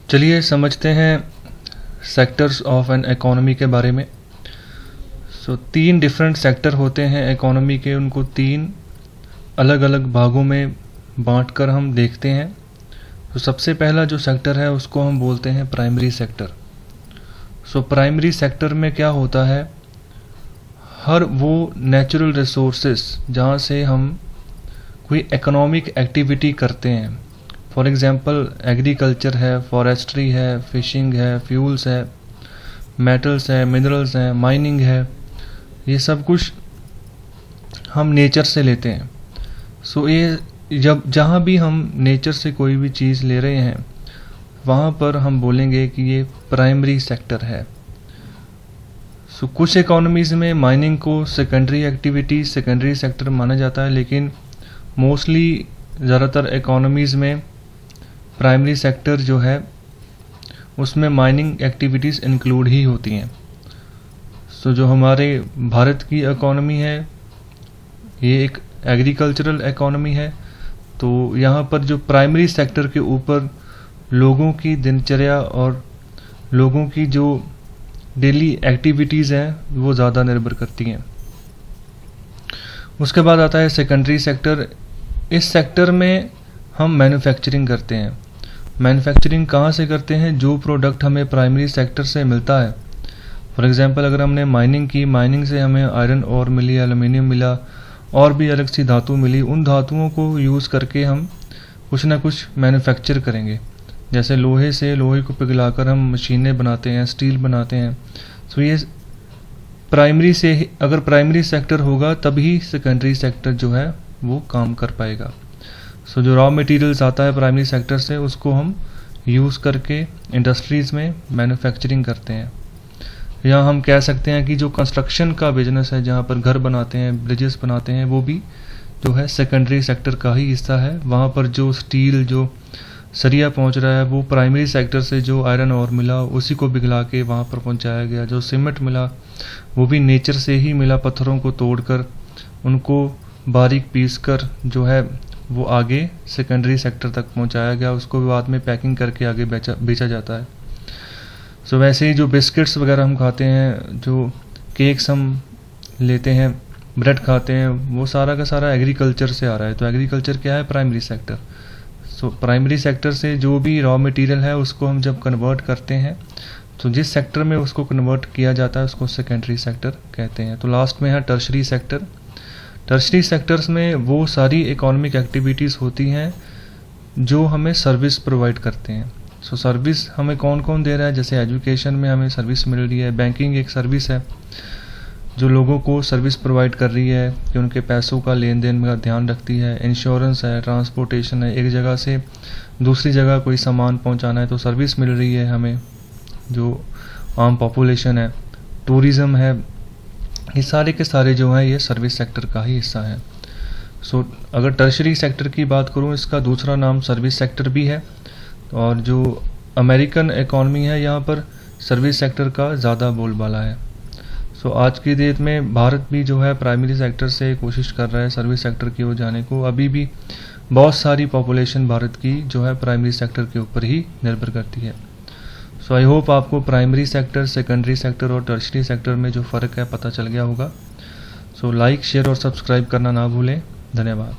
चलिए समझते हैं सेक्टर्स ऑफ एन इकोनॉमी के बारे में। तीन डिफरेंट सेक्टर होते हैं इकोनॉमी के, उनको तीन अलग अलग भागों में बांटकर हम देखते हैं। सबसे पहला जो सेक्टर है उसको हम बोलते हैं प्राइमरी सेक्टर। प्राइमरी सेक्टर में क्या होता है, हर वो नेचुरल रिसोर्सेस जहाँ से हम कोई इकोनॉमिक एक्टिविटी करते हैं, फॉर एग्ज़ाम्पल एग्रीकल्चर है, फॉरेस्ट्री है, फिशिंग है, फ्यूल्स है, मेटल्स है, मिनरल्स हैं, माइनिंग है, ये सब कुछ हम नेचर से लेते हैं। ये जहाँ भी हम नेचर से कोई भी चीज़ ले रहे हैं वहाँ पर हम बोलेंगे कि ये प्राइमरी सेक्टर है। कुछ इकोनॉमीज़ में माइनिंग को सेकेंडरी एक्टिविटी, सेकेंडरी सेक्टर माना जाता है, लेकिन मोस्टली ज़्यादातर इकोनॉमीज़ में प्राइमरी सेक्टर जो है उसमें माइनिंग एक्टिविटीज़ इंक्लूड ही होती हैं। जो हमारे भारत की इकोनॉमी है ये एक एग्रीकल्चरल इकोनॉमी है, तो यहाँ पर जो प्राइमरी सेक्टर के ऊपर लोगों की दिनचर्या और लोगों की जो डेली एक्टिविटीज़ हैं वो ज़्यादा निर्भर करती हैं। उसके बाद आता है सेकेंडरी सेक्टर। इस सेक्टर में हम मैन्युफैक्चरिंग करते हैं। मैन्युफैक्चरिंग कहाँ से करते हैं, जो प्रोडक्ट हमें प्राइमरी सेक्टर से मिलता है। फॉर एग्जांपल अगर हमने माइनिंग की, माइनिंग से हमें आयरन और मिली, एल्युमिनियम मिला और भी अलग सी धातु मिली, उन धातुओं को यूज़ करके हम कुछ ना कुछ मैन्युफैक्चर करेंगे। जैसे लोहे से लोहे को पिघलाकर हम मशीनें बनाते हैं, स्टील बनाते हैं। ये प्राइमरी से, अगर प्राइमरी सेक्टर होगा तभी सेकेंडरी सेक्टर जो है वो काम कर पाएगा। जो रॉ मटेरियल्स आता है प्राइमरी सेक्टर से उसको हम यूज़ करके इंडस्ट्रीज़ में मैन्युफैक्चरिंग करते हैं। या हम कह सकते हैं कि जो कंस्ट्रक्शन का बिजनेस है, जहाँ पर घर बनाते हैं, ब्रिजेस बनाते हैं, वो भी जो है सेकेंडरी सेक्टर का ही हिस्सा है। वहाँ पर जो स्टील, जो सरिया पहुँच रहा है वो प्राइमरी सेक्टर से जो आयरन और मिला उसी को पिघला के वहाँ पर पहुँचाया गया। जो सीमेंट मिला वो भी नेचर से ही मिला, पत्थरों को तोड़कर उनको बारीक पीस कर जो है वो आगे सेकेंडरी सेक्टर तक पहुँचाया गया, उसको बाद में पैकिंग करके आगे बेचा जाता है। वैसे ही जो बिस्किट्स वगैरह हम खाते हैं, जो केक्स हम लेते हैं, ब्रेड खाते हैं, वो सारा का सारा एग्रीकल्चर से आ रहा है। तो एग्रीकल्चर क्या है, प्राइमरी सेक्टर। प्राइमरी सेक्टर से जो भी रॉ मटेरियल है उसको हम जब कन्वर्ट करते हैं तो जिस सेक्टर में उसको कन्वर्ट किया जाता है उसको सेकेंडरी सेक्टर कहते हैं। तो लास्ट में है टर्शरी सेक्टर। टर्शरी सेक्टर्स में वो सारी इकोनॉमिक एक्टिविटीज़ होती हैं जो हमें सर्विस प्रोवाइड करते हैं। सर्विस हमें कौन कौन दे रहा है, जैसे एजुकेशन में हमें सर्विस मिल रही है, बैंकिंग एक सर्विस है जो लोगों को सर्विस प्रोवाइड कर रही है कि उनके पैसों का लेन देन का ध्यान रखती है, इंश्योरेंस है, ट्रांसपोर्टेशन है, एक जगह से दूसरी जगह कोई सामान पहुंचाना है तो सर्विस मिल रही है हमें जो आम पॉपुलेशन है, टूरिज़्म है, ये सारे के सारे जो हैं ये सर्विस सेक्टर का ही हिस्सा है। अगर टर्शरी सेक्टर की बात करूँ, इसका दूसरा नाम सर्विस सेक्टर भी है। और जो अमेरिकन इकॉनमी है यहाँ पर सर्विस सेक्टर का ज़्यादा बोलबाला है। आज की डेट में भारत भी जो है प्राइमरी सेक्टर से कोशिश कर रहा है सर्विस सेक्टर की ओर जाने को। अभी भी बहुत सारी पॉपुलेशन भारत की जो है प्राइमरी सेक्टर के ऊपर ही निर्भर करती है। आई होप आपको प्राइमरी सेक्टर, सेकेंडरी सेक्टर और टर्शरी सेक्टर में जो फ़र्क है पता चल गया होगा। लाइक, शेयर और सब्सक्राइब करना ना भूलें। धन्यवाद।